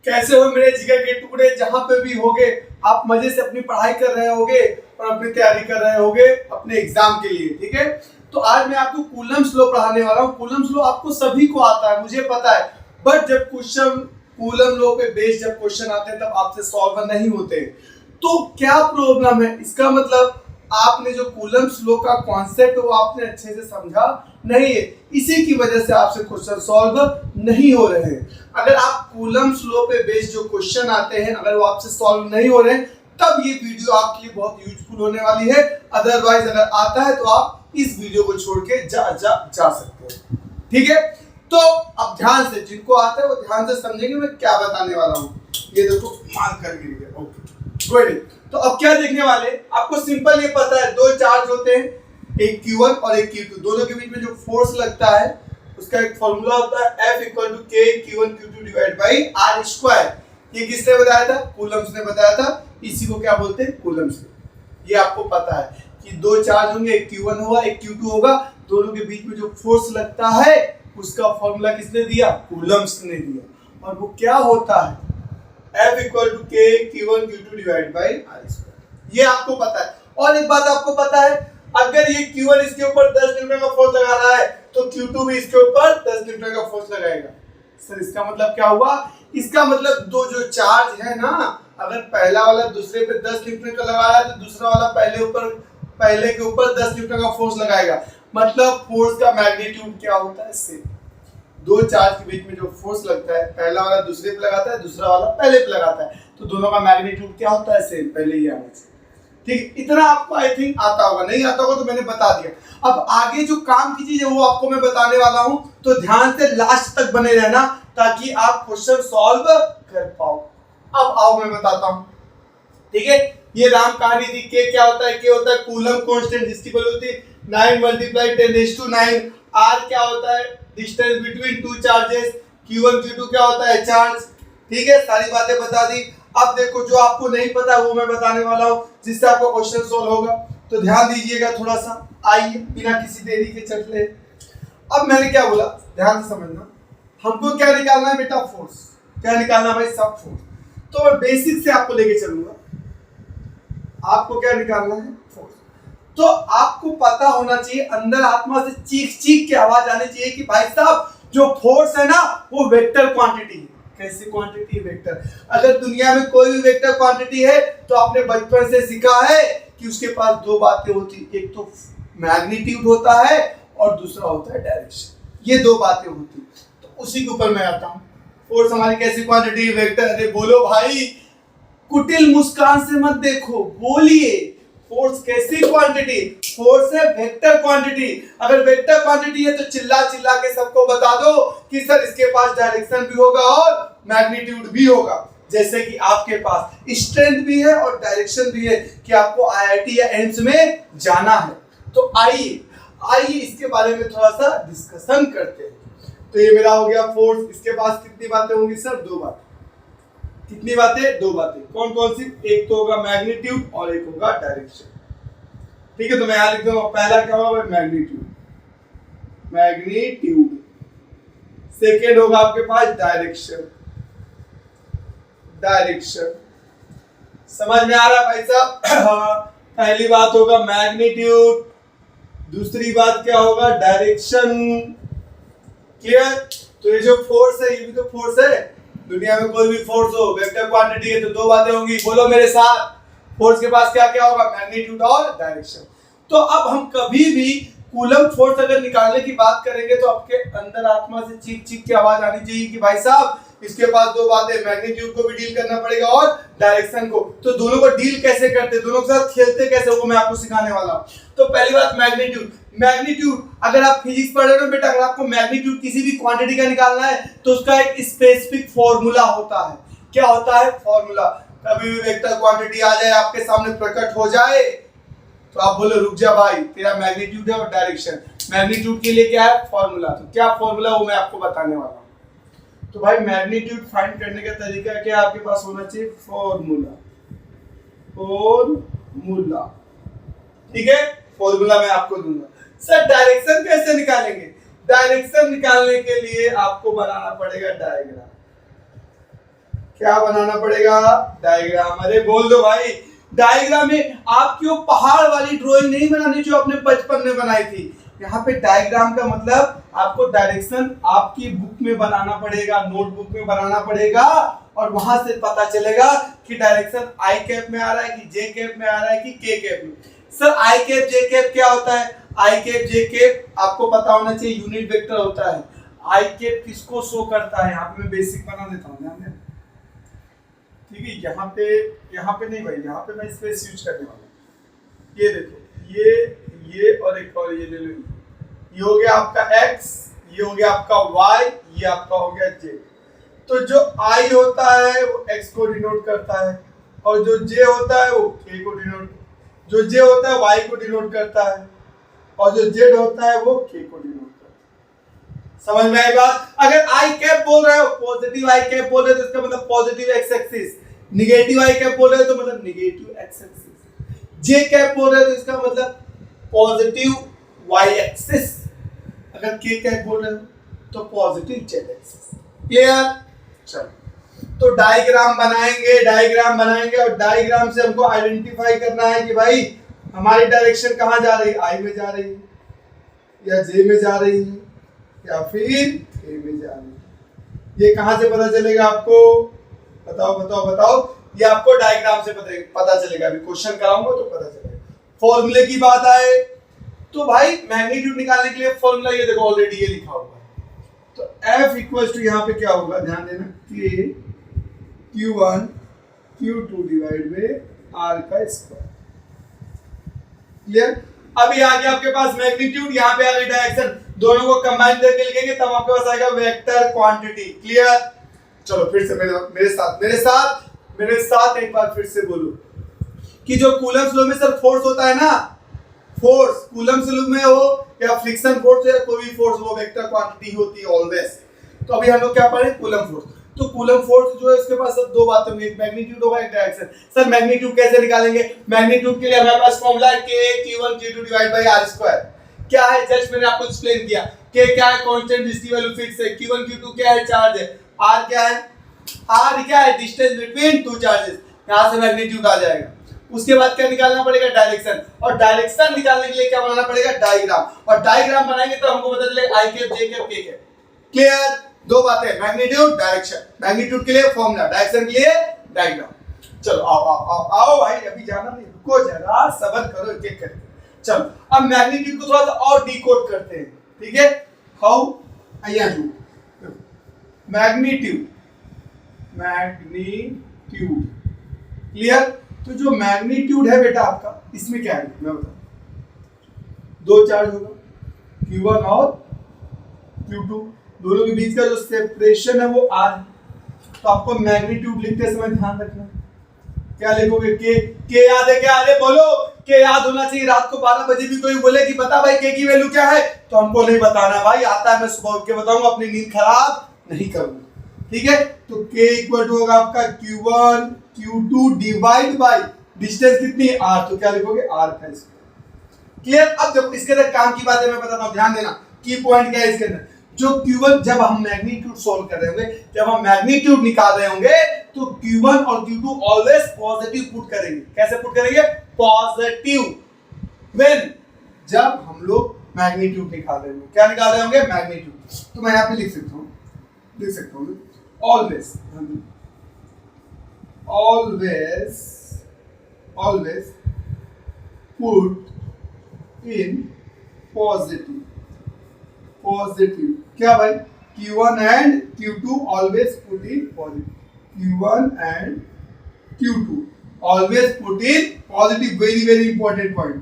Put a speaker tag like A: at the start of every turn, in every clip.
A: कैसे हो मेरे जिगर के टुकड़े? जहां पे भी होगे आप मजे से अपनी पढ़ाई कर रहे होगे और अपनी तैयारी कर रहे होगे अपने एग्जाम के लिए, ठीक है। तो आज मैं आपको कूलम्ब्स लॉ पढ़ाने वाला हूँ। कूलम्ब्स लॉ आपको सभी को आता है, मुझे पता है, बट जब क्वेश्चन कूलम्ब लॉ पे बेस्ड जब क्वेश्चन आते हैं तब आपसे सॉल्व नहीं होते। तो क्या प्रॉब्लम है? इसका मतलब आपने जो कूलम्ब्स लॉ का कॉन्सेप्ट वो आपने अच्छे से समझा नहीं है, इसी की वजह से आपसे क्वेश्चन सॉल्व नहीं हो रहे हैं। अगर आप कूलम्ब्स लॉ पे बेस्ड जो क्वेश्चन आते हैं अगर वो आपसे सॉल्व नहीं हो रहे हैं तब ये वीडियो आपके लिए बहुत यूजफुल होने वाली है। अदरवाइज अगर आता है तो आप इस वीडियो को छोड़ के जा सकते हैं, ठीक है। तो अब ध्यान से, जिनको आता है वो ध्यान से समझेंगे मैं क्या बताने वाला हूँ। ये देखो मान कर गिर गया, ओके गुड। तो अब क्या देखने वाले, आपको सिंपल ये पता है दो चार्ज होते हैं, एक Q1 और एक Q2, दोनों के बीच में जो फोर्स लगता है उसका एक फॉर्मूला होता है F = K Q1 Q2 divide by R square. ये किसने बताया था? कूलम्ब्स ने बताया था। इसी को क्या बोलते हैं? कूलम्ब्स। ये आपको पता है कि दो चार्ज होंगे, एक Q1 होगा एक Q2 होगा, दोनों के बीच में जो फोर्स लगता है उसका फॉर्मूला किसने दिया? कूलम्ब्स ने दिया। और वो क्या होता है? F = K Q1 Q2 divide by R square. ये आपको पता है। और एक बात आपको पता है, अगर ये Q1 इसके ऊपर 10 न्यूटन का फोर्स लगा रहा है तो Q2 भी इसके ऊपर 10 न्यूटन का फोर्स लगाएगा। सर इसका मतलब क्या हुआ? इसका मतलब दो जो चार्ज है ना, अगर पहला वाला दूसरे पे 10 न्यूटन का लगा रहा है तो दूसरा वाला पहले के ऊपर 10 न्यूटन का फोर्स लगाएगा। मतलब फोर्स का मैग्नीट्यूड क्या होता है? सेम। दो चार्ज के बीच में जो फोर्स लगता है पहला वाला दूसरे पे लगाता है, दूसरा वाला पहले पे लगाता है, तो दोनों का मैग्नीट्यूड क्या होता है? सेम। पहले ही आना चाहिए, ठीक। इतना आपको आई थिंक आता होगा, नहीं आता होगा तो मैंने बता दिया। अब आगे जो काम की चीज है वो आपको मैं बताने वाला हूं, तो ध्यान से लास्ट तक बने रहना ताकि आप क्वेश्चन सॉल्व कर पाओ। अब आओ मैं बताता हूं, ठीक है। ये राम कहानी थी। के क्या होता है? के होता है कूलम्ब कांस्टेंट, जिसकी वैल्यू होती है 9 × 10⁹ r क्या होता है? Distance between two charges. Q1 Q2 क्या होता है? चार्ज, ठीक है। सारी बातें बता दी। अब देखो जो आपको नहीं पता वो मैं बताने वाला हूं जिससे आपका क्वेश्चन सॉल्व होगा, तो ध्यान दीजिएगा थोड़ा सा। आइए बिना किसी देरी के चल ले। अब मैंने क्या बोला ध्यान से समझना। हमको क्या निकालना है बेटा? फोर्स। क्या निकालना भाई? सब फोर्स। तो मैं बेसिक से आपको लेके चलूंगा। आपको क्या निकालना है? फोर्स। तो आपको पता होना चाहिए, अंदर आत्मा से चीख चीख के आवाज आनी चाहिए कि भाई साहब जो फोर्स है ना वो वेक्टर क्वांटिटी है। कैसी क्वांटिटी? वेक्टर। अगर दुनिया में कोई भी वेक्टर क्वांटिटी है तो आपने बचपन से सीखा है कि उसके पास दो बातें होती, एक तो मैग्नीट्यूड होता है और दूसरा होता है डायरेक्शन। ये दो बातें होती, तो उसी के ऊपर मैं आता हूं। फोर्स हमारी कैसी क्वांटिटी? वेक्टर। अरे बोलो भाई, कुटिल मुस्कान से मत देखो, बोलिए। फोर्स कैसी क्वांटिटी? फोर्स है वेक्टर क्वांटिटी। अगर वेक्टर क्वांटिटी है तो चिल्ला चिल्ला के सबको बता दो कि सर इसके पास डायरेक्शन भी होगा और मैग्नीट्यूड भी होगा। जैसे कि आपके पास स्ट्रेंथ भी है और डायरेक्शन भी है कि आपको IIT या एम्स में जाना है। तो आइए इसके बारे में थोड़ा सा डिस्कशन करते हैं। तो ये मेरा हो गया फोर्स। इसके पास कितनी बातें होंगी सर? दो बातें। कितनी बातें? दो बातें। कौन कौन सी? एक तो होगा मैग्नीट्यूड और एक होगा डायरेक्शन, ठीक है। तो मैं यहां लिख दूंगा पहला क्या होगा? मैग्नीट्यूड। सेकेंड होगा आपके पास डायरेक्शन। समझ में आ रहा है भाई साहब? पहली बात होगा मैग्नीट्यूड, दूसरी बात क्या होगा? डायरेक्शन। क्लियर? तो ये जो फोर्स है ये भी तो फोर्स है। दुनिया में कोई भी फोर्स हो, वेक्टर क्वांटिटी है तो दो बातें होंगी। बोलो मेरे साथ, फोर्स के पास क्या क्या होगा? मैग्नीट्यूड और डायरेक्शन। तो अब हम कभी भी कूलम्ब फोर्स अगर निकालने की बात करेंगे तो आपके अंदर आत्मा से चीख चीख की आवाज आनी चाहिए कि भाई साहब इसके पास दो बातें, मैग्नीट्यूड को भी डील करना पड़ेगा और डायरेक्शन को। तो दोनों को डील कैसे करते, दोनों के साथ खेलते कैसे, वो मैं आपको सिखाने वाला हूं। तो पहली बात मैग्नीट्यूड। अगर आप फिजिक्स पढ़ रहे हो बेटा, अगर आपको मैग्नीट्यूड किसी भी क्वांटिटी का निकालना है तो उसका एक स्पेसिफिक फॉर्मूला होता है। क्या होता है? फॉर्मूला। कभी भी वेक्टर क्वांटिटी आ जाए आपके सामने प्रकट हो जाए तो आप बोलो रुक जा भाई, तेरा मैग्नीट्यूड है और डायरेक्शन। मैग्नीट्यूड के लिए क्या है? फॉर्मूला। तो क्या फॉर्मूला वो मैं आपको बताने वाला हूं। तो भाई मैग्नीट्यूड फाइंड करने का तरीका क्या आपके पास होना चाहिए? फॉर्मूला। ठीक है, फॉर्मूला मैं आपको दूंगा। सर डायरेक्शन कैसे निकालेंगे? डायरेक्शन निकालने के लिए आपको बनाना पड़ेगा डायग्राम। क्या बनाना पड़ेगा? डायग्राम। अरे बोल दो भाई, डायग्राम में आपकी वो पहाड़ वाली ड्राइंग नहीं बनानी जो आपने बचपन में बनाई थी। यहाँ पे डायग्राम का मतलब आपको डायरेक्शन आपकी बुक में बनाना पड़ेगा, नोटबुक में बनाना पड़ेगा, और वहां से पता चलेगा कि डायरेक्शन आई कैप में आ रहा है कि जे कैप में आ रहा है कि के कैप में। Sir I cap J cap क्या होता है? आई कैप जे कैप आपको पता होना चाहिए, यूनिट वेक्टर होता है। आई कैप किसको शो करता है? यहाँ पे मैं बेसिक बना देता हूँ, ध्यान देना, ठीक है। यहाँ पे नहीं भाई, यहाँ पे मैं स्पेस यूज करने वाला हूँ। ये देखो, ये और एक और ये ले लो, ये हो गया आपका x, ये हो गया आपका y, ये आपका हो गया z। तो जो i होता है वो x को डिनोट करता है, और जो j होता है वो k को डिनोट, जो j होता है y को डिनोट करता है, और जो z होता है वो k को डिनोट करता है। समझ में आई बात? अगर i कैप बोल रहे हो, पॉजिटिव i कैप बोल रहे हो तो इसका मतलब positive x axis, negative i cap बोल रहे हो तो मतलब negative x axis, j cap बोल रहे हो तो इसका मतलब पॉजिटिव y एक्सिस, अगर k कैप बोल रहे हो तो पॉजिटिव z एक्सिस। क्लियर? चलो, तो डायग्राम बनाएंगे और डायग्राम से हमको आइडेंटिफाई करना है कि भाई हमारी डायरेक्शन कहाँ जा रही है, आई में जा रही है या जे में जा रही है या फिर ए में जा रही है। ये कहाँ से पता चलेगा आपको? बताओ। ये आपको डायग्राम से पता चलेगा। अभी क्वेश्चन कराऊंगा तो पता चलेगा। फॉर्मूले की बात आए तो भाई मैग्नीट्यूड निकालने के लिए फॉर्मूला ये देखो ऑलरेडी ये लिखा हुआ है। तो F इक्वल्स टू यहाँ पे क्या होगा, ध्यान देना, K Q1 Q2 डिवाइड में R का स्क्वायर। क्लियर? अभी आ गया आपके पास मैग्नीट्यूड, यहाँ पे आ गई डायरेक्शन, दोनों को कंबाइन करके लिखेंगे तब आपके पास आएगा वेक्टर क्वांटिटी। क्लियर? चलो फिर से मेरे साथ एक बार फिर से बोलो कि जो कूलम्स लॉ में सर फोर्स होता है ना, फोर्स कूलम्स लॉ में हो या फ्रिक्शन फोर्स या कोई भी फोर्स वो वेक्टर क्वांटिटी होती है ऑलवेज। तो अभी हम लोग क्या पढ़े? Coulomb force. तो कूलम फोर्स जो है उसके पास सब दो बातें होंगी, एक मैग्नीट्यूड होगा, एक डायरेक्शन। सर मैग्नीट्यूड कैसे निकालेंगे? मैग्नीट्यूड के लिए हमारे पास फॉर्मूला है K Q1 Q2 divide by R square. क्या है? जस्ट मैंने आपको एक्सप्लेन किया। K क्या है? कांस्टेंट, जिसकी वैल्यू फिक्स है। Q1 Q2 क्या है? चार्ज है। R क्या है? R क्या है? Distance between two charges. यहां से मैग्नीट्यूड आ जाएगा। उसके बाद क्या निकालना पड़ेगा? डायरेक्शन। और डायरेक्शन निकालने के लिए क्या बनाना पड़ेगा? डायग्राम। और डायग्राम बनाएंगे तो हमको पता चलेगा आई कैप, जे कैप, के कैप। क्लियर? दो बातें, मैग्नीट्यूड, डायरेक्शन। मैग्नीट्यूड के लिए फॉर्मूला, डायरेक्शन के लिए डायग्राम। चलो आओ भाई, अभी जाना नहीं, रुको जरा, सब्र करो, एक करके। चलो अब मैग्नीट्यूड को थोड़ा सा और डिकोड करते हैं, ठीक है? हाउ? मैग्नीट्यूड। क्लियर? तो जो मैग्नीट्यूड है बेटा आपका, इसमें क्या है मैं बताऊं, दो चार्ज होगा Q1 और Q2, दोनों के बीच का जो सेपरेशन है वो R है। तो आपको मैग्नीट्यूड लिखते समय ध्यान रखना, क्या लिखोगे? के याद है क्या? अरे बोलो, के याद होना चाहिए। रात को 12 बजे भी कोई बोले कि बता भाई के की वैल्यू क्या है, तो हमको नहीं बताना भाई, आता है मैं सुबह उठ के बताऊंगा, अपनी नींद खराब नहीं करूंगा, ठीक है? तो K इक्वल टू होगा आपका Q1 Q2 divide by distance कितनी? R। तो क्या लिखोगे? R का स्क्वायर। क्लियर? अब जब इसके अंदर काम की बात है मैं बताता हूं, ध्यान देना, की पॉइंट क्या है इसके अंदर। जो Q1 जब हम मैग्नीट्यूड सॉल्व कर रहे होंगे, जब हम मैग्नीट्यूड निकाल रहे होंगे तो Q1 और Q2 ऑलवेज पॉजिटिव पुट करेंगे। कैसे पुट करेंगे? पॉजिटिव। व्हेन? जब हम लोग मैग्नीट्यूड निकाल रहे होंगे। क्या निकाल रहे होंगे? मैग्नीट्यूड। तो मैं यहां पे लिख सकता हूं always put in positive। क्या भाई? Q1 and Q2 always put in positive। Q1 and Q2 always put in positive। very important point।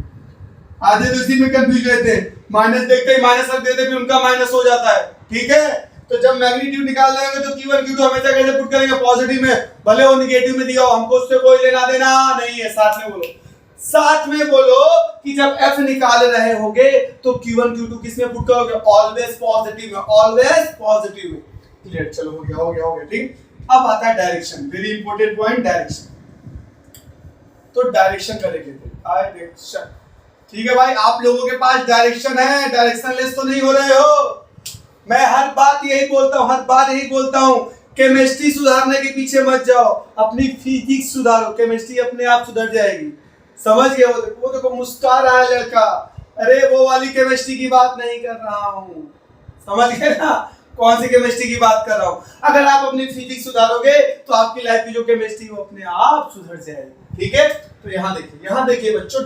A: आधे तो इसी में कंफ्यूज रहते हैं, माइनस देखते ही माइनस रख देते, फिर उनका माइनस हो जाता है, ठीक है? तो जब मैग्नीट्यूड निकाल रहे होंगे तो Q1 Q2 हमेशा कैसे पुट करेंगे? पॉजिटिव में, भले वो नेगेटिव में दिया हो, हमको उससे कोई लेना देना नहीं है। साथ में बोलो कि जब F निकाल रहे होंगे तो Q1 Q2 किस में पुट करोगे? ऑलवेज पॉजिटिव में। क्लियर? चलो हो गया, ठीक। अब आता है direction, very important point, direction. तो डायरेक्शन करेंगे, डायरेक्शन, ठीक है भाई? आप लोगों के पास डायरेक्शन है, डायरेक्शन लेस तो नहीं हो रहे हो। मैं हर बात यही बोलता हूं केमिस्ट्री सुधारने के पीछे मत जाओ, अपनी फिजिक्स सुधारो, केमिस्ट्री अपने आप सुधर जाएगी। समझ गए? वो देखो मुस्कुरा रहा है लड़का, अरे वो वाली केमिस्ट्री की बात नहीं कर रहा हूँ। समझ गए ना कौन सी केमिस्ट्री की बात कर रहा हूँ? अगर आप अपनी फिजिक्स सुधारोगे तो आपकी लाइफ की जो केमिस्ट्री वो अपने आप सुधर जाएगी। ठीक है, तो यहाँ देखिए बच्चों,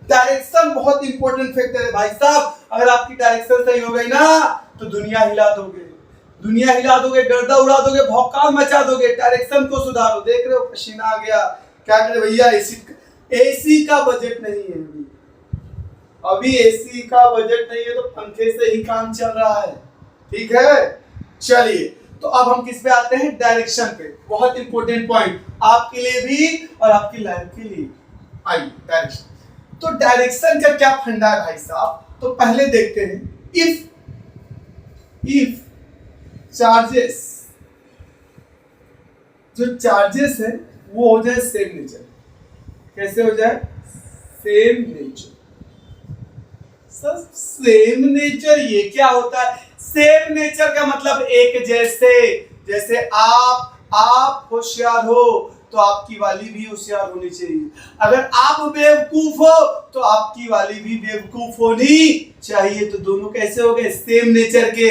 A: डायरेक्शन बहुत इंपॉर्टेंट फैक्टर है भाई साहब। अगर आपकी डायरेक्शन सही हो गई ना तो दुनिया हिला दोगे, गर्दा उड़ा दोगे, भौकाल मचा दोगे। डायरेक्शन को सुधारो। देख रहे हो पसीना आ गया, क्या करे भैया, एसी का बजट नहीं है अभी एसी का बजट नहीं है तो पंखे से ही काम चल रहा है। ठीक है, चलिए तो अब हम किस पे आते हैं? डायरेक्शन पे। बहुत इंपॉर्टेंट पॉइंट आपके लिए भी और आपकी लाइफ के लिए। आइए डायरेक्शन। तो डायरेक्शन का क्या फंडा है भाई साहब? तो पहले देखते हैं, इफ चार्जेस, जो चार्जेस है वो हो जाए सेम नेचर। कैसे हो जाए? Same nature. Sir same nature ये क्या होता है? सेम नेचर का मतलब एक जैसे आप होशियार हो तो आपकी वाली भी होशियार होनी चाहिए। अगर आप बेवकूफ हो तो आपकी वाली भी बेवकूफ होनी चाहिए। तो दोनों कैसे हो गए? सेम नेचर के।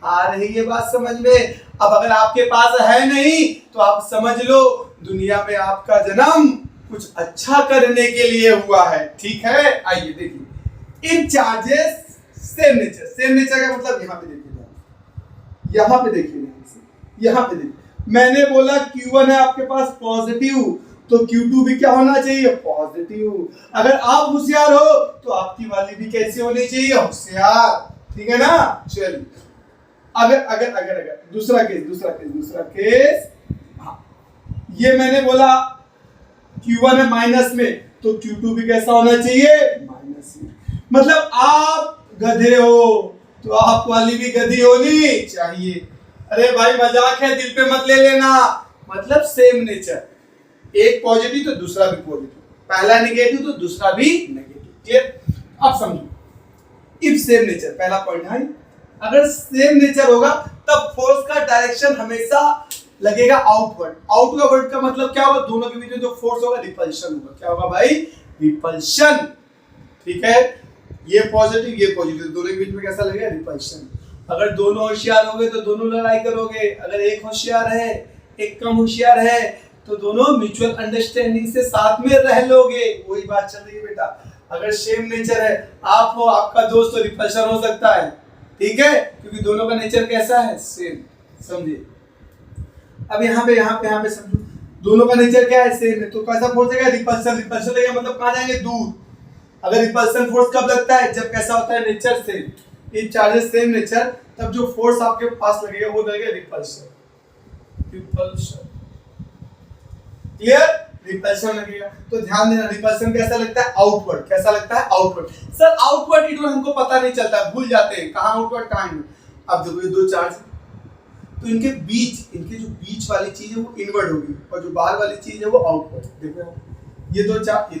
A: आ रही है बात समझ में? अब अगर आपके पास है नहीं तो आप समझ लो दुनिया में आपका जन्म कुछ अच्छा करने के लिए हुआ है। ठीक है, आइए देखिए, इन चार्जेस सेम नेचर का मतलब यहाँ पे देखिए, मैंने बोला Q1 है आपके पास पॉजिटिव, तो Q2 भी क्या होना चाहिए? पॉजिटिव। अगर आप होशियार हो तो आपकी वाली भी कैसी होनी चाहिए? होशियार। ठीक है ना? चलिए अगर दूसरा केस, हाँ, ये मैंने बोला Q1 है माइनस में, तो Q2 भी कैसा होना चाहिए? माइनस में। मतलब आप गधे हो तो आप वाली भी गधी होनी चाहिए। अरे भाई मजाक है, दिल पे मत ले लेना। मतलब सेम नेचर, एक पॉजिटिव तो दूसरा भी पॉजिटिव, पहला नेगेटिव तो दूसरा भी नेगेटिव। क्लियर? अब समझो, इफ सेम नेचर, पहला पॉइंट है, अगर सेम नेचर होगा तब फोर्स का डायरेक्शन हमेशा लगेगा आउटवर्ड का मतलब क्या होगा? दोनों के बीच में जो फोर्स होगा रिपल्शन होगा। क्या होगा भाई? रिपल्शन। ठीक है, ये पॉजिटिव, दोनों के बीच में कैसा लगेगा? रिपल्शन। अगर दोनों होशियार हो गए तो दोनों लड़ाई करोगे। अगर एक होशियार है एक कम होशियार है तो दोनों म्यूचुअल अंडरस्टैंडिंग से साथ में रह लोगे। वही बात चल रही है बेटा। अगर सेम नेचर है, आप हो आपका दोस्त, तो रिपल्शन हो सकता है। ठीक है, क्योंकि दोनों का नेचर कैसा है? सेम। समझिए, अब यहाँ पे समझो, दोनों का नेचर क्या है? सेम है, तो कैसा फोर्स है? रिपल्शन लगेगा, मतलब कहाँ जाएंगे? दूर। अगर रिपल्शन फोर्स कब लगता है? जब कैसा होता है? Nature same. इन चार्जेस सेम नेचर, तब जो फोर्स आपके पास लगेगा वो लगेगा रिपल्शन। क्लियर? रिपल्शन लगेगा। तो ध्यान देना, रिपल्शन कैसा लगता है? आउटवर्ड। कैसा लगता है? आउटवर्ड। सर आउटवर्ड इनवर्ड हमको पता नहीं चलता, भूल जाते हैं कहाँ आउटवर्ड कहाँ इनवर्ड। अब देखो ये दो चार्ज, तो इनके जो बीच वाली चीज है वो इनवर्ड होगी और जो बाहर वाली चीज है वो आउटवर्ड। देखो ये दो चार्ज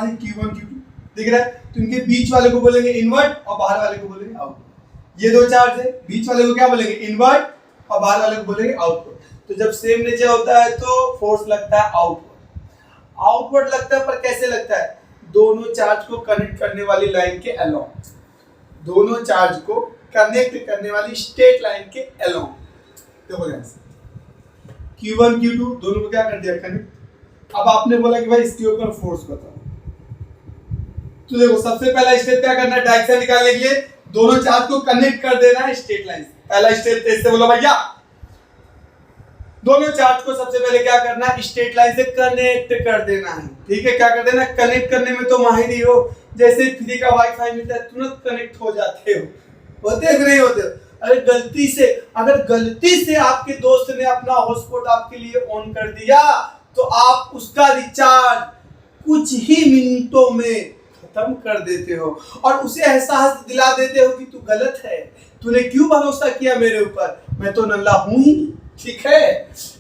A: है Q1 Q2, दिख रहा है? तो इनके बीच वाले को बोलेंगे इनवर्ट और बाहर वाले को बोलेंगे आउटवर्ड। ये दो चार्ज है, बीच वाले को क्या बोलेंगे? इनवर्ट और बाहर वाले को बोलेंगे आउटवर्ड। तो जब सेम नेचर होता है तो फोर्स लगता है आउटवर्ड लगता है, पर कैसे लगता है? दोनों चार्ज को कनेक्ट करने वाली लाइन के अलोंग, दोनों चार्ज को कनेक्ट करने वाली स्ट्रेट लाइन के अलोंग। देखो Q1 Q2 दोनों को क्या कर दिया? कनेक्ट। अब आपने बोला कि भाई इसके ऊपर फोर्स बताओ, तो देखो सबसे पहला स्टेप क्या करना है? डायरेक्शन निकालने के लिए दोनों चार्ज को कनेक्ट कर देना है स्ट्रेट लाइन से। पहला स्टेप तेज से बोलो भैया। दोनों चार्ज को सबसे पहले क्या करना है? स्ट्रेट लाइन से कनेक्ट कर देना है। ठीक है, क्या कर देना? कनेक्ट करने में तो माहिर ही हो। जैसे फ्री का वाईफाई मिलता है तुरंत कनेक्ट हो जाते हो, होते कि नहीं होते? अगर गलती से आपके दोस्त ने अपना हॉटस्पॉट आपके लिए ऑन कर दिया तो आप उसका रिचार्ज कुछ ही मिनटों में खत्म कर देते हो और उसे एहसास दिला देते हो कि तू गलत है, तूने क्यों भरोसा किया मेरे ऊपर, मैं तो नल्ला हूं ही। ठीक है,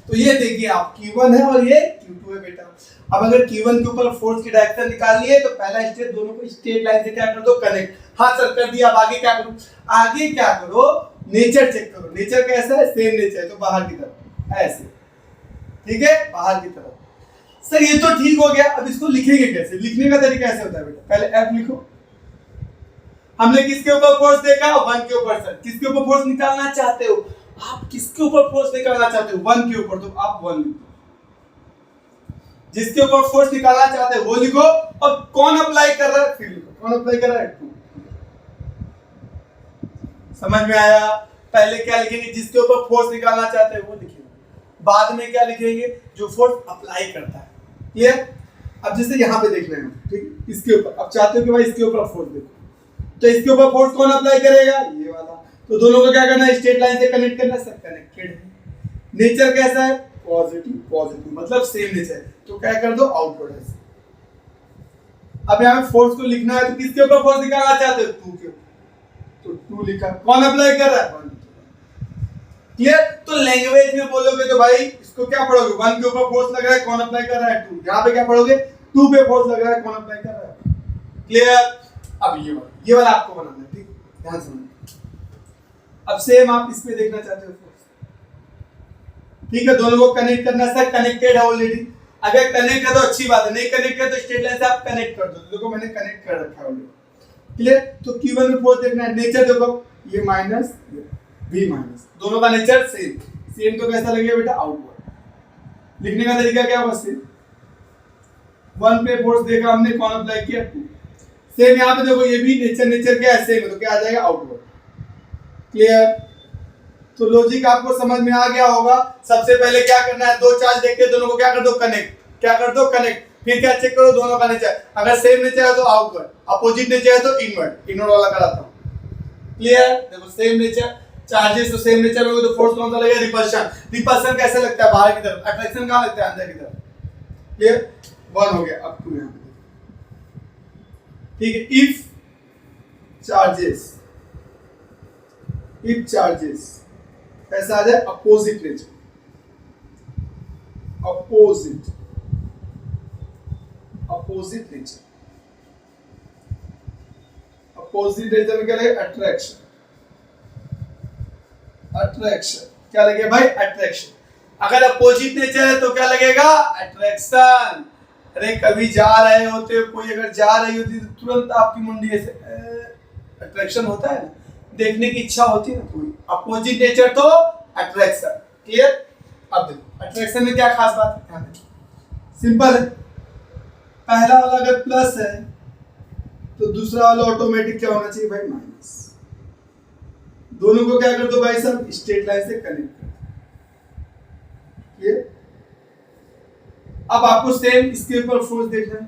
A: तो ये देखिए आप Q1 है और ये Q2 है बेटा। अब अगर Q1 के ऊपर फोर्स की डायरेक्शन निकालनी है तो पहला स्टेप दोनों को स्ट्रेट लाइन से क्या कर दो? कनेक्ट। हाँ सर कर दिया। अब आगे क्या करूं? आगे क्या करो? नेचर चेक करो, नेचर कैसा है, सेम नेचर है तो बाहर की तरफ ऐसे, ठीक है, बाहर की तरफ। सर ये तो ठीक हो गया, अब इसको लिखेंगे कैसे? लिखने का तरीका ऐसे होता है बेटा, पहले F लिखो। हमने किसके ऊपर फोर्स देखा? 1 के ऊपर। सर किसके ऊपर फोर्स निकालना चाहते हो आप? किसके ऊपर फोर्स निकालना चाहते हो? 1 के ऊपर, तो आप 1 लिखो। जिसके ऊपर फोर्स निकालना चाहते हो वो लिखो, और कौन अप्लाई कर रहा है फिर लिखो। कौन अप्लाई कर रहा है? 2। समझ में आया? पहले क्या लिखेंगे? जिसके ऊपर फोर्स निकालना चाहते हैं वो लिखेंगे, बाद में क्या लिखेंगे? जो फोर्स अप्लाई करता है। क्लियर? अब जैसे यहां पे देख रहे हैं, ठीक, इसके ऊपर अब चाहते हो कि भाई इसके ऊपर फोर्स देखो, तो इसके ऊपर फोर्स कौन अप्लाई करेगा? ये वाला। तो दोनों को क्या करना है? स्ट्रेट लाइन से कनेक्ट करना है। सब कनेक्टेड है। नेचर कैसा है? पॉजिटिव। पॉजिटिव मतलब सेम नेचर, तो क्या कर दो? आउटवर्ड है। अब यहां पे फोर्स को लिखना है, तो किसके ऊपर फोर्स निकालना चाहते हो? 2 के ऊपर, तो 2 लिखा। कौन अप्लाई कर रहा है? 1। क्लियर? तो लैंग्वेज में बोलोगे तो भाई इसको क्या पढ़ोगे? 1 के ऊपर फोर्स लग रहा है, कौन अप्लाई कर रहा है? 2। यहां पे क्या पढ़ोगे? 2 पे फोर्स लग रहा है, कौन अप्लाई कर रहा है? क्लियर? अब ये वाला आपको बनाना है, ठीक, ध्यान से। अब सेम आप इस पे देखना चाहते हो फोर्स, ठीक है, दोनों को कनेक्ट करना है। सर कनेक्टेड है ऑलरेडी, अगर कनेक्ट है तो अच्छी बात है, नहीं कनेक्ट है तो स्ट्रेट लाइन से आप कनेक्ट कर दो। देखो मैंने कनेक्ट कर रखा है ऑलरेडी। क्लियर? तो Q1 में फोर्स देखना है। नेचर देखो, ये माइनस भी माइनस, दोनों का नेचर सेम। सेम तो कैसा लगेगा बेटा? आउटवर्ड। लिखने का तरीका क्या होगा? सेम। 1 पे फोर्स देखा हमने, कौन अप्लाई किया? 2। सेम यहाँ पे देखो, ये भी नेचर क्या है? सेम है, तो क्या आ जाएगा? आउटवर्ड। क्लियर? तो लॉजिक आपको समझ में आ गया होगा। सबसे पहले क्या करना है? दो चार्ज देखते हैं, दोनों को क्या कर दो? कनेक्ट। क्या कर दो? कनेक्ट। फिर क्या चेक करो? दोनों का नेचर, अगर सेम नेचर है तो आउटवर्ड, अपोजिट नेचर है तो इनवर्ड। इनवर्ड वाला कराता हूं। क्लियर? देखो सेम नेचर, चार्जेस तो सेम नेचर होंगे, तो फोर्स कौन सा लगेगा? रिपल्शन। रिपल्शन कैसे लगता है? बाहर की तरफ। अट्रैक्शन कहां लगता है? अंदर की तरफ। क्लियर? 1 हो गया। अब 2 यहां पे, ठीक है। इफ चार्जेस ऐसा आ जाए opposite nature, opposite nature, opposite nature में क्या लगेगा? अट्रैक्शन। क्या लगेगा भाई? अट्रैक्शन। अगर अपोजिट नेचर है तो क्या लगेगा? अट्रैक्शन। अरे कभी जा रहे होते हो, कोई अगर जा रही होती तो तुरंत आपकी मुंडी ऐसे, अट्रैक्शन होता है ना, देखने की इच्छा होती है ना कोई। अपोजिट नेचर तो अट्रैक्शन। क्लियर? अब देखो अट्रैक्शन में क्या खास बात है? सिंपल है, पहला वाला अगर प्लस है तो दूसरा वाला ऑटोमेटिक क्या होना चाहिए भाई? माइनस। दोनों को क्या कर दो भाई साहब? स्ट्रेट लाइन से कनेक्ट कर दो। क्लियर? अब आपको सेम इसके ऊपर फोर्स देखना है।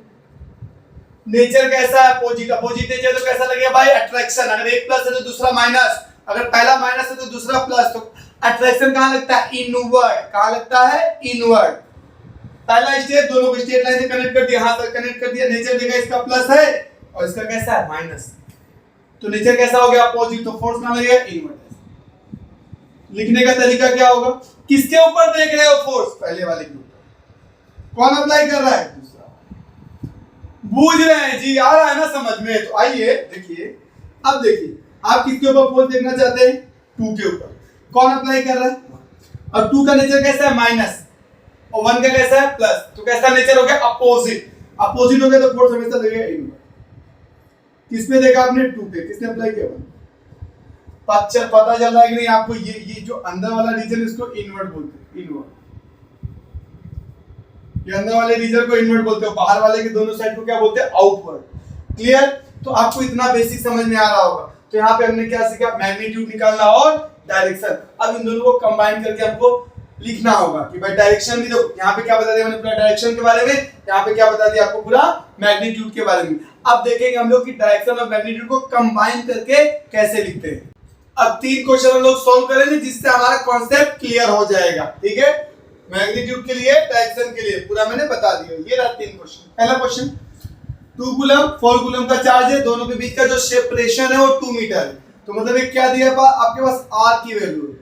A: नेचर कैसा है? अपोजिट। अपोजिट नेचर तो कैसा लगेगा भाई? अट्रैक्शन। अगर एक प्लस है तो दूसरा माइनस, अगर पहला माइनस है तो दूसरा प्लस, तो अट्रैक्शन कहां लगता है? इनवर्ड। कहां लगता है? इनवर्ड। पहला स्टेप, दोनों को स्ट्रेट लाइन से कनेक्ट कर दिया, यहां तक कनेक्ट कर दिया। नेचर देखा इसका प्लस है और इसका कैसा है? माइनस। तो नेचर कैसा हो गया? अपोजिट। तो फोर्स कहां लगेगा? इनवर्ड। लिखने का तरीका क्या होगा? किसके ऊपर देख रहे हो फोर्स? पहले वाले के ऊपर। कौन अप्लाई कर रहा है? दूसरा। बूझ रहे हैं जी, आ रहा है ना समझ में? तो आइए देखिए, अब देखिए आप किसके ऊपर फोर्स देखना चाहते हैं? 2 के ऊपर। कौन अप्लाई कर रहा है? अब 2 का नेचर कैसा है? माइनस, और 1 का कैसा है? प्लस। तो कैसा नेचर हो गया? अपोजिट। अपोजिट हो गया तो फोर्स हमेशा लगेगा इनवर्ड। किस पे देखा आपने? 2 पे। किसने अप्लाई किया? 1। पता चल रहा है कि नहीं आपको? ये जो अंदर वाला रीजन, इसको इनवर्ड बोलते हैं। इनवर्ड, ये अंदर वाले रीजन को इनवर्ड बोलते हो, बाहर वाले के दोनों साइड को क्या बोलते हैं? आउटवर्ड। क्लियर? तो आपको इतना बेसिक समझ में आ रहा होगा। तो यहाँ पे हमने क्या सीखा? मैग्नीट्यूड निकालना और डायरेक्शन। अब इन दोनों को कंबाइन करके हमको लिखना होगा कि भाई डायरेक्शन भी देखो, यहाँ पे क्या बता दिया मैंने पूरा डायरेक्शन के बारे में, यहाँ पे क्या बता दिया आपको? पूरा मैग्नीट्यूड के बारे में। अब देखेंगे हम लोग कि डायरेक्शन और मैग्नीट्यूड को कंबाइन करके कैसे लिखते हैं। अब 3 क्वेश्चन हम लोग सोल्व करेंगे जिससे हमारा कॉन्सेप्ट क्लियर हो जाएगा। ठीक है? मैग्नीट्यूड के लिए, डायरेक्शन के लिए पूरा मैंने बता दिया। ये रहा 3 क्वेश्चन। पहला क्वेश्चन, 2 कूलम 4 कूलम का चार्ज है, दोनों के बीच का जो सेपरेशन है वो 2 मीटर है। तो मतलब ये क्या दिया आपके पास? R की वैल्यू है।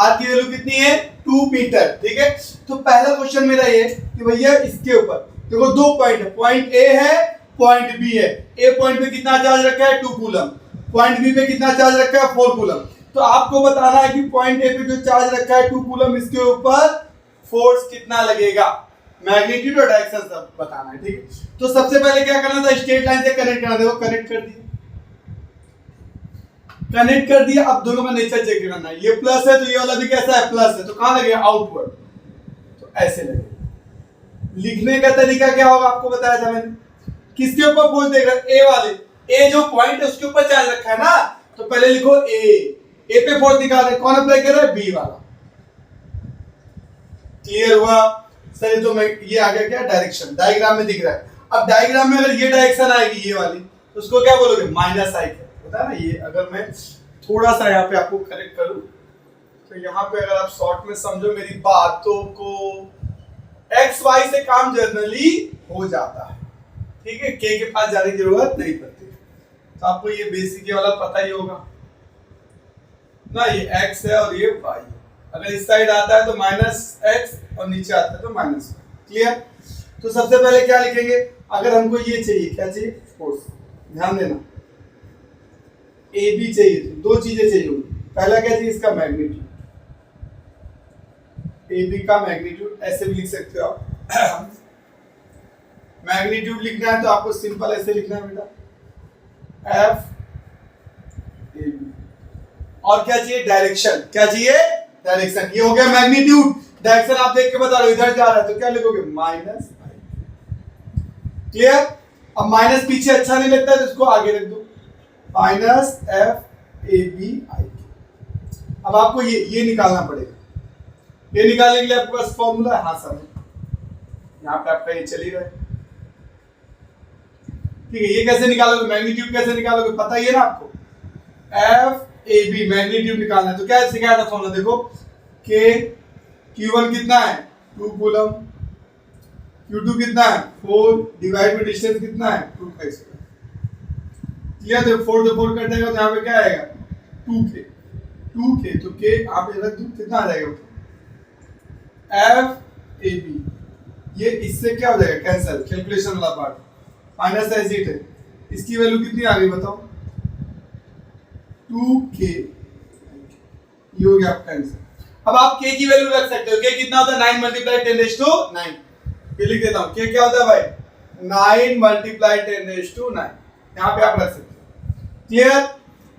A: R की वैल्यू कितनी है? 2 मीटर। ठीक है? तो पहला क्वेश्चन मेरा ये कि भैया इसके ऊपर देखो 2 पॉइंट है, पॉइंट A है, पॉइंट B है। A पॉइंट पे कितना चार्ज रखा है? 2 कूलम। पॉइंट B पे कितना चार्ज रखा है? 4 कूलम। तो आपको बताना है कि पॉइंट ए पे जो चार्ज रखा है 2 कूलम, इसके ऊपर फोर्स कितना लगेगा, मैग्नीट्यूड और डायरेक्शन सब बताना है, ठीक है। तो सबसे पहले क्या करना था, स्ट्रेट लाइन से कनेक्ट करना, देखो कनेक्ट कर दिया, कनेक्ट कर दिया। अब दोनों का नेचर चेक करना है, ये प्लस है तो ये वाला भी कैसा है, प्लस है, तो कहां लगेगा, आउटवर्ड, तो ऐसे लगेगा। लिखने का तरीका क्या होगा आपको बताया था मैंने, किसके ऊपर फोर्स देख रहा है, ए वाले, ए जो पॉइंट है उसके ऊपर चार्ज रखा है ना, तो पहले लिखो ए पे फोर्स निकाल रहे, कौन अप्लाई कर रहा है, बी वाला। क्लियर हुआ सर? तो मैं ये आ गया क्या, डायरेक्शन, डायग्राम में दिख रहा है। अब डायग्राम में अगर ये डायरेक्शन आएगी ये वाली, तो उसको क्या बोलोगे, माइनस आई के, पता है ना। ये अगर मैं थोड़ा सा यहाँ पे आपको करेक्ट करूं, तो यहाँ पे अगर आप शॉर्ट में समझो मेरी बातों को, एक्स वाई से काम जनरली हो जाता है, ठीक है, के पास जाने की जरूरत नहीं पड़ती। तो आपको ये बेसिक वाला पता ही होगा ना, ये x है और ये y, अगर इस साइड आता है तो माइनस एक्स और नीचे आता है तो माइनस y। क्लियर? तो सबसे पहले क्या लिखेंगे, अगर हमको ये चाहिए, क्या चाहिए, फोर्स, ध्यान देना, ए बी चाहिए, तो दो चीजें चाहिए होंगी। पहला क्या चाहिए, इसका मैग्नीट्यूड, ए बी का मैग्नीट्यूड, ऐसे भी लिख सकते हो आप। मैग्नीट्यूड लिखना है तो आपको सिंपल ऐसे लिखना है बेटा, एफ ए बी। और क्या चाहिए, डायरेक्शन, क्या चाहिए, डायरेक्शन। ये हो गया मैग्नीट्यूड, डायरेक्शन आप देख के बता रहे हो, इधर जा रहा है तो क्या लिखोगे, माइनस आई। क्लियर? अब माइनस पीछे अच्छा नहीं लगता है तो इसको आगे रख दो, minus F A B I. अब आपको ये निकालना पड़ेगा, ये निकालने के लिए आपके पास फॉर्मूला है, हाँ सर, यहाँ पे आपका ये चल ही रहा है, ठीक है। ये कैसे निकालोगे, मैग्नीट्यूड कैसे निकालोगे, पता ही है ना आपको, एफ ए बी मैग्नीट्यूड निकालना है। तो क्या सिखाया था फॉर्मूला, देखो के Q1 कितना है, 2 कूलम, Q2 कितना है, 4, डिवाइड बाय डिस्टेंस कितना है, 2 का स्क्वायर। क्लियर? तो 4 से 4 कट जाएगा तो यहाँ पे क्या आएगा, 2k, 2k, तो k आप इधर कितना आ जाएगा, एफ ए बी, ये इससे क्या हो जाएगा, कैंसिल, कैलकुलेशन वाला पार्ट, माइनस है, इट है, इसकी वैल्यू कितनी आ गई बताओ, 2k, ये हो गया आपका आंसर। अब आप k की वैल्यू रख सकते हो, k कितना होता है, 9 मल्टीप्लाई 10⁻9। ये लिख देता हूं, k क्या होता है भाई, 9 मल्टीप्लाई 10⁻9, यहां पे आप रख सकते हो। क्लियर?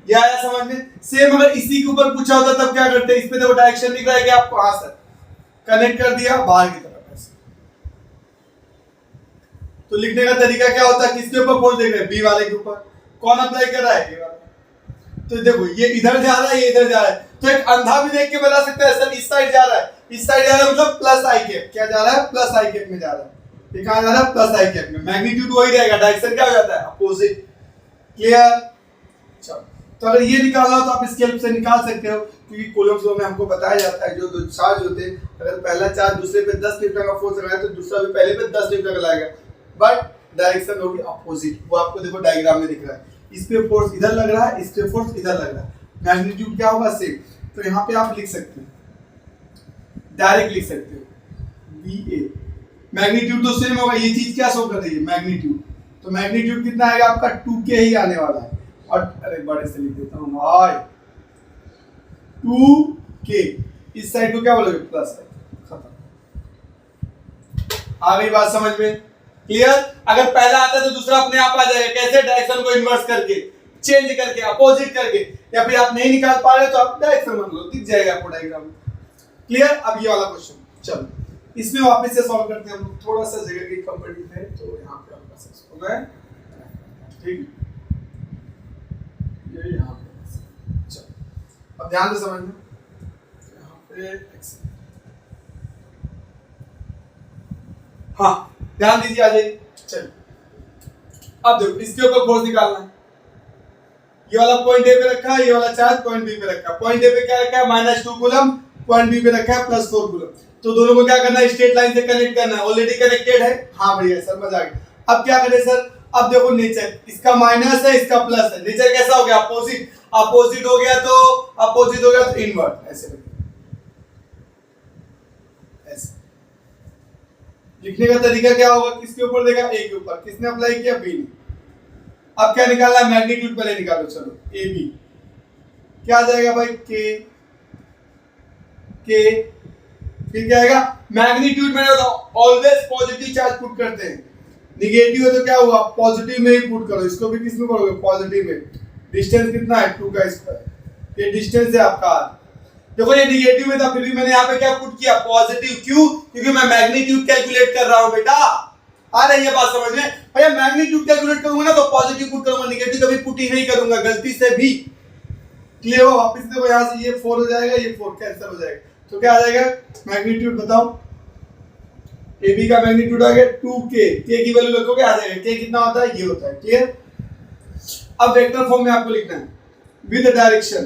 A: ये आया समझ में? सेम अगर इसी के ऊपर पूछा होता तब क्या करते, इस पे देखो डायरेक्शन दिख रहा है कि आप कहां से कनेक्ट कर दिया, बाहर की तरफ ऐसे। तो लिखने का तरीका क्या होता है, किसके ऊपर फोर्स देख रहे हैं, बी वाले के ऊपर, कौन अप्लाई कर रहा है, ये वाला। तो देखो ये इधर जा रहा है, ये इधर जा रहा है, तो एक अंधा भी देख के बता सकता है सर इस साइड जा रहा है, इस साइड जा रहा है, मतलब प्लस आई कैप, क्या जा रहा है, प्लस आई कैप में जा रहा है। ये कहां जा रहा है, प्लस आई कैप में, मैग्नीट्यूड वही रहेगा, डायरेक्शन क्या हो जाता है, अपोजिट। क्लियर? चलो, तो अगर ये निकालना हो तो आप इसकी हेल्प से निकाल सकते हो, क्योंकि कूलम्स लॉ में हमको बताया जाता है जो दो चार्ज होते हैं, अगर पहला चार्ज दूसरे पे 10 न्यूटन का फोर्स लगाए तो दूसरा भी पहले पे 10 न्यूटन का लगाएगा, बट डायरेक्शन होगी अपोजिट। वो आपको देखो डायग्राम में दिख रहा है, इस पे फोर्स इधर लग रहा है, इस पे फोर्स इधर लग रहा है, मैग्नीट्यूड क्या होगा, सेम। तो यहाँ पे आप लिख सकते हो, डायरेक्ट लिख सकते हो, बी ए, मैग्नीट्यूड तो सेम होगा, ये चीज क्या शो कर रही है, मैग्नीट्यूड, तो मैग्नीट्यूड कितना आएगा आपका, 2k ही आने वाला है। और अरे बड़े से लिख देता हूँ भाई, 2k, इस साइड को क्या बोलोगे, प्लस है, खत्म। आ गई बात समझ में? क्लियर? अगर पहला आता है तो दूसरा अपने आप आ जाएगा, कैसे, डायरेक्शन को इन्वर्स करके, चेंज करके, अपोजिट करके, या फिर आप नहीं निकाल पा रहे तो आप डायरेक्शन मान लो, दिख जाएगा आपको डायग्राम। क्लियर? अब ये वाला क्वेश्चन, चलो इसमें वापस से सॉल्व करते हैं हम, थोड़ा सा जगह की कंपनी है तो यहाँ पे आपका सक्सेस हो गया, ठीक, ये यहाँ पे। चलो अब ध्यान से समझना, यहाँ पे हाँ ध्यान दीजिए, आ जाइए। चलिए अब देखो इसके ऊपर फोर्स निकालना है, ये वाला पॉइंट ए पे रखा है, ये वाला चार्ज पॉइंट बी पे रखा है। पॉइंट ए पे क्या रखा है, -2 कूलम, पॉइंट बी पे रखा है +4 कूलम। तो दोनों को क्या करना है, स्ट्रेट लाइन से कनेक्ट करना है। ऑलरेडी कनेक्टेड है, हाँ बढ़िया सर, मजा आ गया। अब क्या करें सर, अब देखो नेचर, इसका माइनस है, इसका प्लस है, नेचर कैसा हो गया, अपोजिट। अपोजिट हो गया तो इनवर्ट, ऐसे लिखने का तरीका क्या होगा, किसके ऊपर देगा, ए के ऊपर, किसने अप्लाई किया, बी ने। अब क्या निकालना है, मैग्नीट्यूड पहले निकालो, चलो ए बी क्या आ जाएगा भाई के, फिर क्या आएगा मैग्नीट्यूड। मैंने बताया ऑलवेज पॉजिटिव चार्ज पुट करते हैं, निगेटिव है तो क्या हुआ पॉजिटिव में ही पुट करो। इसको भी किस में करोगे पॉजिटिव में। डिस्टेंस कितना है 2 का स्क्वायर, ये डिस्टेंस है आपका। देखो ये निगेटिव में था फिर भी मैंने यहाँ पे क्या पुट किया पॉजिटिव, क्यों क्योंकि मैं मैग्नीट्यूड कैलकुलेट कर रहा हूं बेटा। आ रही है बात समझ में भैया, मैग्नीट्यूड कैलकुलेट करूंगा ना तो पॉजिटिव पुट करूंगा, निगेटिव कभी पुट ही नहीं करूंगा गलती से भी। क्लियर हो। वापस देखो यहाँ से ये 4 हो जाएगा, ये 4 कैंसिल हो जाएगा, तो क्या आ जाएगा मैग्नीट्यूड बताओ। ए बी का मैग्नीट्यूड आ गया 2k, k की वैल्यू रखोगे आ जाएगा, k कितना होता है ये होता है। क्लियर। अब वेक्टर फॉर्म में आपको लिखना है विद डायरेक्शन,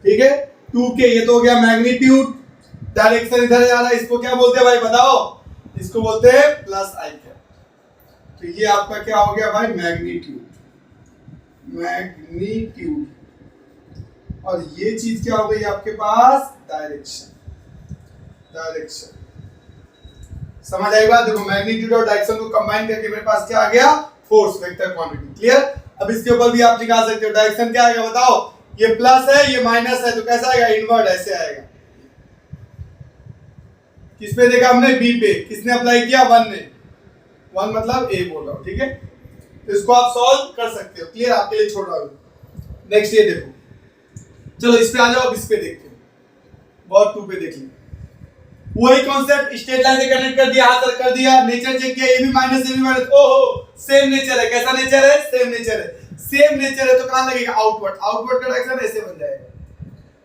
A: ठीक है 2k, ये तो हो गया मैग्नीट्यूड, डायरेक्शन इधर जा रहा है, इसको क्या बोलते हैं भाई बताओ, इसको बोलते हैं प्लस आई कैप। तो ये आपका क्या हो गया भाई मैग्नीट्यूड, और ये चीज क्या हो गई आपके पास डायरेक्शन। समझ आई बात। देखो मैग्नीट्यूड और डायरेक्शन को कंबाइन करके मेरे पास क्या आ गया फोर्स वेक्टर क्वांटिटी। क्लियर। अब इसके ऊपर भी आप निकाल सकते हो डायरेक्शन क्या आएगा बताओ, ये प्लस है ये माइनस है तो कैसा आएगा इनवर्ड ऐसे आएगा। किस पे देखा हमने बी पे, किसने अप्लाई किया 1 ने, 1 मतलब ए बोल रहा हूं, ठीक है। तो इसको आप सॉल्व कर सकते हो। क्लियर, आपके लिए छोड़ रहा हूं। नेक्स्ट ये देखो, चलो इस पे आ जाओ, अब इस पे देखते हैं, बहुत 2 पे देख लो। वही कॉन्सेप्ट स्ट्रेट लाइन से कनेक्ट कर दिया, हाथ कर दिया, नेचर चेक किया, ए बी माइनस, ओहो सेम नेचर है। कैसा नेचर है सेम नेचर है। सेम नेचर है तो कहां लगेगा आउटवर्ड, आउटवर्ड का डायरेक्शन ऐसे बन जाएगा।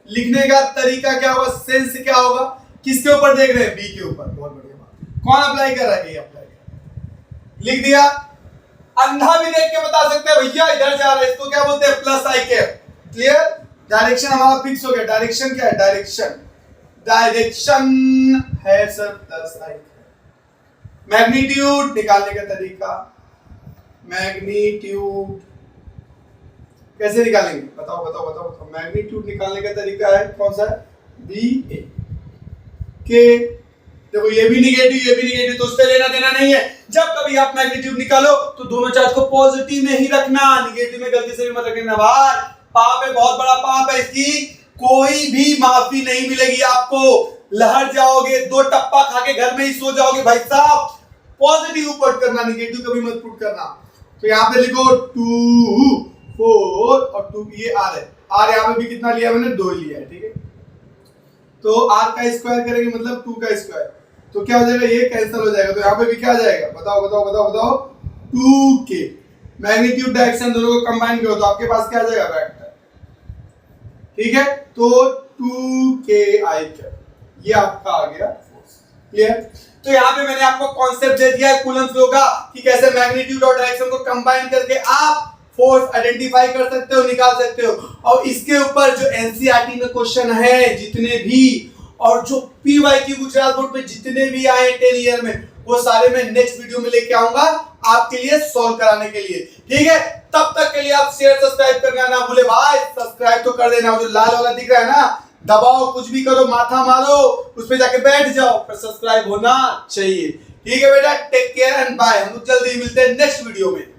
A: लिखने का तरीका क्या होगा, सेंस क्या होगा, किसके ऊपर देख रहे हैं बी के ऊपर। बहुत बढ़िया बात। कौन अप्लाई कर रहा है, ए अप्लाई कर रहा है। लिख दिया। अंधा भी देख के बता सकते हैं भैया इधर जा रहा है, इसको क्या बोलते हैं प्लस आई कैप। क्लियर। डायरेक्शन हमारा फिक्स हो गया। डायरेक्शन क्या है, डायरेक्शन है सर प्लस आई कैप। मैग्नीट्यूड निकालने का तरीका, मैग्नीट्यूड कैसे निकालेंगे बताओ। मैग्नीट्यूड निकालने का तरीका है कौन सा है, बी ए के। देखो ये भी निगेटिव तो उससे लेना देना नहीं है। जब कभी आप मैग्नीट्यूड निकालो तो दोनों चार्ज को पॉजिटिव में ही रखना, निगेटिव में गलती से भी मत रखना भाई। पाप है, बहुत बड़ा पाप है, इसकी कोई भी माफी नहीं मिलेगी आपको। लहर जाओगे, 2 टप्पा खा के घर में ही सो जाओगे भाई साहब। पॉजिटिव पुट करना, निगेटिव कभी मत पुट करना। तो यहाँ पे लिखो 2 4 और 2 ये आर है। आर यहाँ पे भी कितना लिया मैंने 2 लिया है, ठीक है। तो आर का स्क्वायर करेंगे मतलब 2 का स्क्वायर, तो क्या हो जाएगा ये कैंसिल हो जाएगा। तो यहाँ पे भी क्या आ जाएगा बताओ 2k। मैग्नीट्यूड डायरेक्शन दोनों को कंबाइन करो तो आपके पास क्या आ जाएगा वेक्टर, ठीक है। तो 2k आई कैप ये आपका आ गया फोर्स। क्लियर। तो यहाँ पे मैंने आपको कॉन्सेप्ट दे दिया है कूलम्स लॉ का कि कैसे मैग्नीट्यूड और डायरेक्शन को कंबाइन करके आप फोर्स आइडेंटिफाई कर सकते हो, निकाल सकते हो। और इसके ऊपर जो एनसीईआरटी में क्वेश्चन है जितने भी, और जो पीवाईक्यू गुजरात बोर्ड में जितने भी आए 10 ईयर में, वो सारे मैं नेक्स्ट वीडियो में लेके आऊंगा आपके लिए सॉल्व कराने के लिए, ठीक है। तब तक के लिए आप शेयर सब्सक्राइब करना ना भूले भाई। सब्सक्राइब तो कर देना, जो लाल वाला दिख रहा है ना, दबाओ, कुछ भी करो, माथा मारो, उस पे जाके बैठ जाओ, पर सब्सक्राइब होना चाहिए, ठीक है बेटा। Take care and bye. हम जल्दी मिलते हैं नेक्स्ट वीडियो में।